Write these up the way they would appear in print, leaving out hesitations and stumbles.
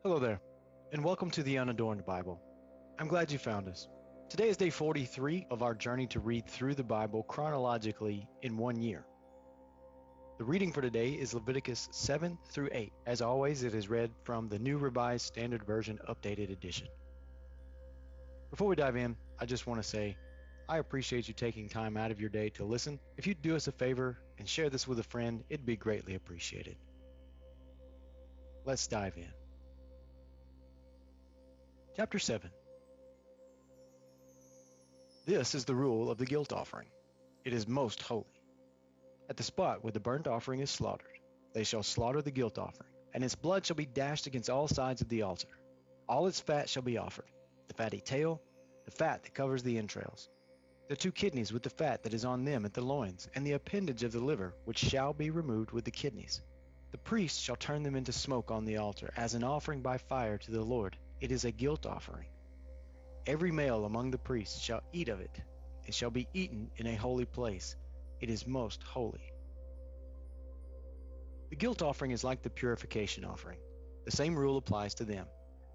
Hello there, and welcome to the Unadorned Bible. I'm glad you found us. Today is day 43 of our journey to read through the Bible chronologically in 1 year. The reading for today is Leviticus 7 through 8. As always, it is read from the New Revised Standard Version Updated Edition. Before we dive in, I just want to say I appreciate you taking time out of your day to listen. If you'd do us a favor and share this with a friend, it'd be greatly appreciated. Let's dive in. Chapter 7. This is the rule of the guilt offering. It is most holy. At the spot where the burnt offering is slaughtered, they shall slaughter the guilt offering, and its blood shall be dashed against all sides of the altar. All its fat shall be offered, the fatty tail, the fat that covers the entrails, the 2 kidneys with the fat that is on them at the loins, and the appendage of the liver, which shall be removed with the kidneys. The priest shall turn them into smoke on the altar, as an offering by fire to the Lord. It is a guilt offering. Every male among the priests shall eat of it. It shall be eaten in a holy place. It is most holy. The guilt offering is like the purification offering. The same rule applies to them.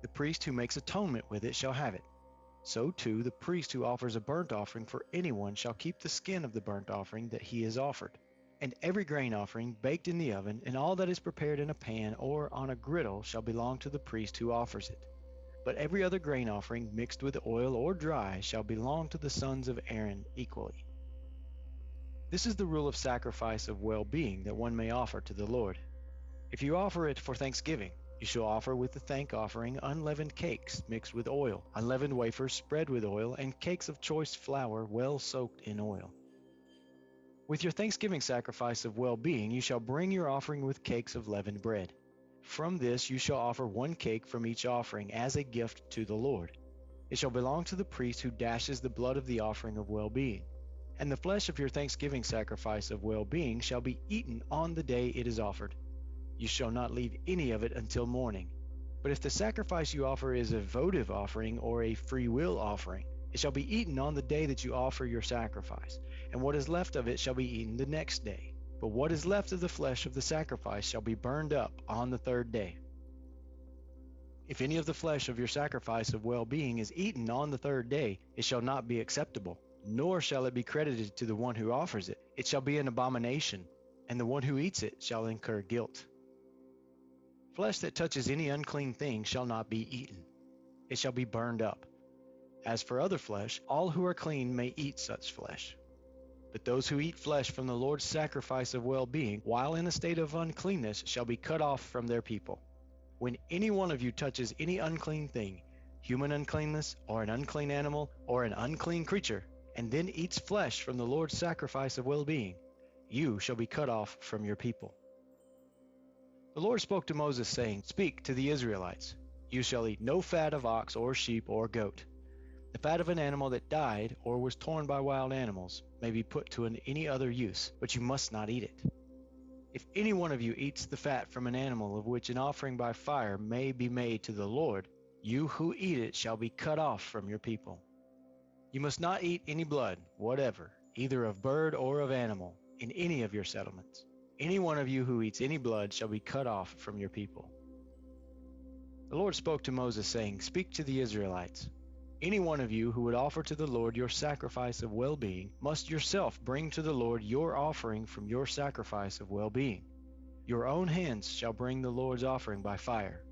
The priest who makes atonement with it shall have it. So too the priest who offers a burnt offering for anyone shall keep the skin of the burnt offering that he has offered. And every grain offering baked in the oven, and all that is prepared in a pan or on a griddle shall belong to the priest who offers it. But every other grain offering mixed with oil or dry shall belong to the sons of Aaron equally. This is the rule of sacrifice of well-being that one may offer to the Lord. If you offer it for thanksgiving, you shall offer with the thank offering unleavened cakes mixed with oil, unleavened wafers spread with oil, and cakes of choice flour well soaked in oil. With your thanksgiving sacrifice of well-being you shall bring your offering with cakes of leavened bread. From this you shall offer 1 cake from each offering as a gift to the Lord. It shall belong to the priest who dashes the blood of the offering of well-being. And the flesh of your thanksgiving sacrifice of well-being shall be eaten on the day it is offered. You shall not leave any of it until morning. But if the sacrifice you offer is a votive offering or a free will offering, it shall be eaten on the day that you offer your sacrifice, and what is left of it shall be eaten the next day. But what is left of the flesh of the sacrifice shall be burned up on the 3rd day. If any of the flesh of your sacrifice of well-being is eaten on the 3rd day, it shall not be acceptable, nor shall it be credited to the one who offers it. It shall be an abomination, and the one who eats it shall incur guilt. Flesh that touches any unclean thing shall not be eaten. It shall be burned up. As for other flesh, all who are clean may eat such flesh. But those who eat flesh from the Lord's sacrifice of well-being, while in a state of uncleanness, shall be cut off from their people. When any one of you touches any unclean thing, human uncleanness, or an unclean animal, or an unclean creature, and then eats flesh from the Lord's sacrifice of well-being, you shall be cut off from your people. The Lord spoke to Moses, saying, "Speak to the Israelites. You shall eat no fat of ox or sheep or goat. The fat of an animal that died or was torn by wild animals may be put to any other use, but you must not eat it. If any one of you eats the fat from an animal of which an offering by fire may be made to the Lord, you who eat it shall be cut off from your people. You must not eat any blood, whatever, either of bird or of animal, in any of your settlements. Any one of you who eats any blood shall be cut off from your people." The Lord spoke to Moses, saying, "Speak to the Israelites. Any one of you who would offer to the Lord your sacrifice of well-being must yourself bring to the Lord your offering from your sacrifice of well-being. Your own hands shall bring the Lord's offering by fire.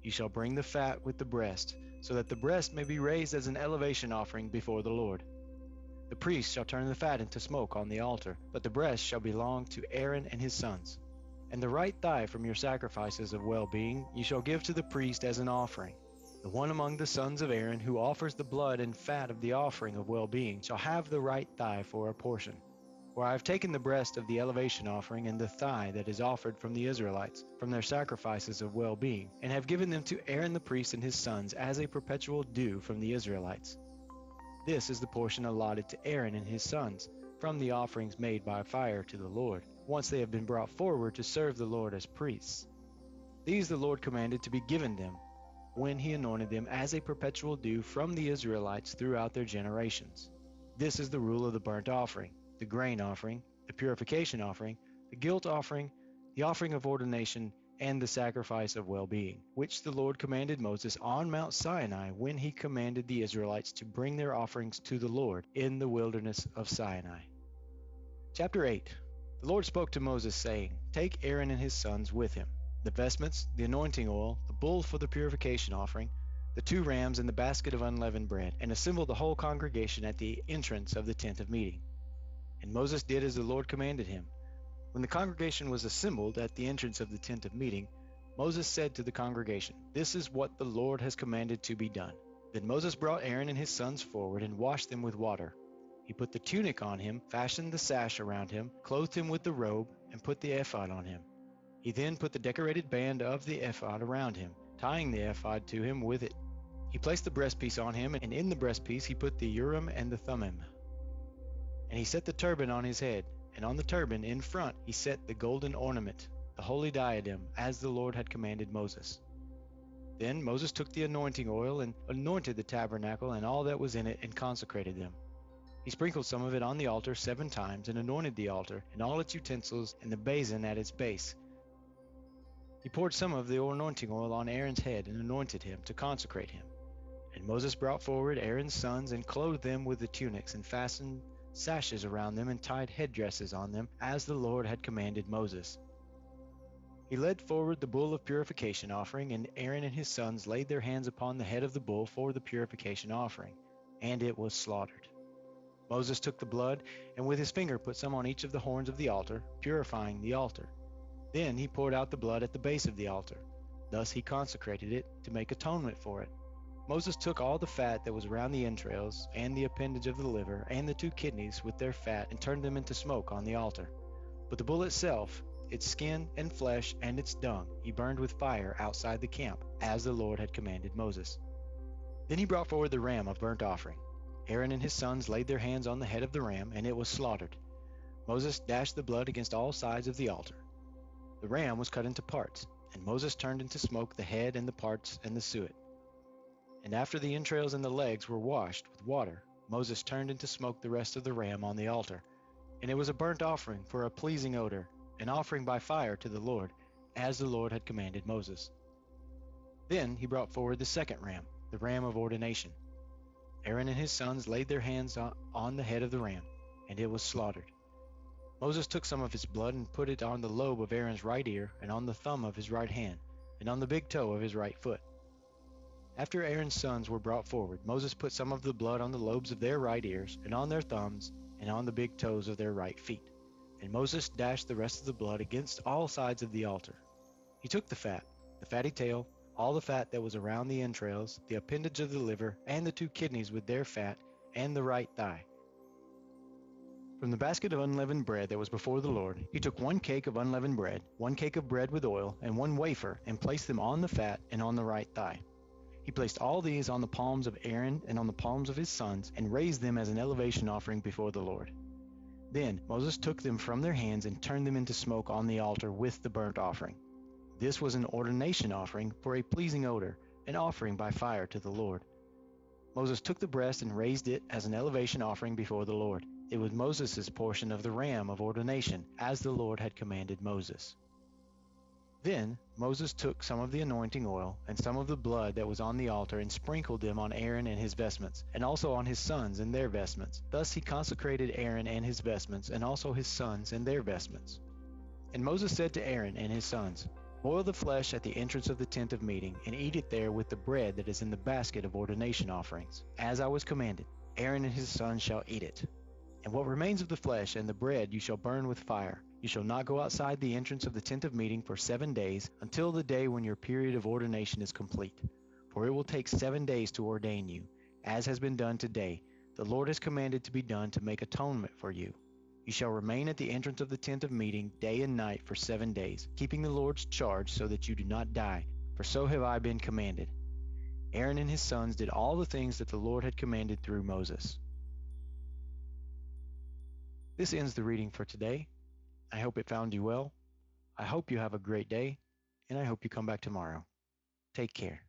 You shall bring the fat with the breast, so that the breast may be raised as an elevation offering before the Lord. The priest shall turn the fat into smoke on the altar, but the breast shall belong to Aaron and his sons. And the right thigh from your sacrifices of well-being you shall give to the priest as an offering. The one among the sons of Aaron who offers the blood and fat of the offering of well-being shall have the right thigh for a portion. For I have taken the breast of the elevation offering and the thigh that is offered from the Israelites, from their sacrifices of well-being, and have given them to Aaron the priest and his sons as a perpetual due from the Israelites. This is the portion allotted to Aaron and his sons, from the offerings made by fire to the Lord, once they have been brought forward to serve the Lord as priests. These the Lord commanded to be given them, when he anointed them as a perpetual due from the Israelites throughout their generations. This is the rule of the burnt offering, the grain offering, the purification offering, the guilt offering, the offering of ordination, and the sacrifice of well-being, which the Lord commanded Moses on Mount Sinai when he commanded the Israelites to bring their offerings to the Lord in the wilderness of Sinai. Chapter 8. The Lord spoke to Moses, saying, Take Aaron and his sons with him, the vestments, the anointing oil, the bull for the purification offering, the 2 rams, and the basket of unleavened bread, and assemble the whole congregation at the entrance of the tent of meeting. And Moses did as the Lord commanded him. When the congregation was assembled at the entrance of the tent of meeting, Moses said to the congregation, This is what the Lord has commanded to be done. Then Moses brought Aaron and his sons forward and washed them with water. He put the tunic on him, fashioned the sash around him, clothed him with the robe, and put the ephod on him. He then put the decorated band of the ephod around him, tying the ephod to him with it. He placed the breastpiece on him, and in the breastpiece he put the Urim and the Thummim. And he set the turban on his head, and on the turban in front he set the golden ornament, the holy diadem, as the Lord had commanded Moses. Then Moses took the anointing oil and anointed the tabernacle and all that was in it and consecrated them. He sprinkled some of it on the altar 7 times and anointed the altar and all its utensils and the basin at its base. He poured some of the anointing oil on Aaron's head and anointed him to consecrate him. And Moses brought forward Aaron's sons and clothed them with the tunics and fastened sashes around them and tied headdresses on them as the Lord had commanded Moses. He led forward the bull of purification offering, and Aaron and his sons laid their hands upon the head of the bull for the purification offering, and it was slaughtered. Moses took the blood and with his finger put some on each of the horns of the altar, purifying the altar. Then he poured out the blood at the base of the altar. Thus he consecrated it to make atonement for it. Moses took all the fat that was around the entrails, and the appendage of the liver, and the 2 kidneys with their fat, and turned them into smoke on the altar. But the bull itself, its skin and flesh and its dung, he burned with fire outside the camp, as the Lord had commanded Moses. Then he brought forward the ram of burnt offering. Aaron and his sons laid their hands on the head of the ram, and it was slaughtered. Moses dashed the blood against all sides of the altar. The ram was cut into parts, and Moses turned into smoke the head and the parts and the suet. And after the entrails and the legs were washed with water, Moses turned into smoke the rest of the ram on the altar. And it was a burnt offering for a pleasing odor, an offering by fire to the Lord, as the Lord had commanded Moses. Then he brought forward the 2nd ram, the ram of ordination. Aaron and his sons laid their hands on the head of the ram, and it was slaughtered. Moses took some of its blood and put it on the lobe of Aaron's right ear, and on the thumb of his right hand, and on the big toe of his right foot. After Aaron's sons were brought forward, Moses put some of the blood on the lobes of their right ears, and on their thumbs, and on the big toes of their right feet. And Moses dashed the rest of the blood against all sides of the altar. He took the fat, the fatty tail, all the fat that was around the entrails, the appendage of the liver, and the 2 kidneys with their fat, and the right thigh. From the basket of unleavened bread that was before the Lord, he took 1 cake of unleavened bread, 1 cake of bread with oil, and 1 wafer, and placed them on the fat and on the right thigh. He placed all these on the palms of Aaron and on the palms of his sons, and raised them as an elevation offering before the Lord. Then Moses took them from their hands and turned them into smoke on the altar with the burnt offering. This was an ordination offering for a pleasing odor, an offering by fire to the Lord. Moses took the breast and raised it as an elevation offering before the Lord. It was Moses' portion of the ram of ordination, as the Lord had commanded Moses. Then Moses took some of the anointing oil and some of the blood that was on the altar and sprinkled them on Aaron and his vestments, and also on his sons and their vestments. Thus he consecrated Aaron and his vestments, and also his sons and their vestments. And Moses said to Aaron and his sons, Boil the flesh at the entrance of the tent of meeting, and eat it there with the bread that is in the basket of ordination offerings. As I was commanded, Aaron and his sons shall eat it. And what remains of the flesh and the bread you shall burn with fire. You shall not go outside the entrance of the tent of meeting for 7 days, until the day when your period of ordination is complete. For it will take 7 days to ordain you, as has been done today. The Lord has commanded to be done to make atonement for you. You shall remain at the entrance of the tent of meeting day and night for 7 days, keeping the Lord's charge so that you do not die, for so have I been commanded. Aaron and his sons did all the things that the Lord had commanded through Moses. This ends the reading for today. I hope it found you well. I hope you have a great day, and I hope you come back tomorrow. Take care.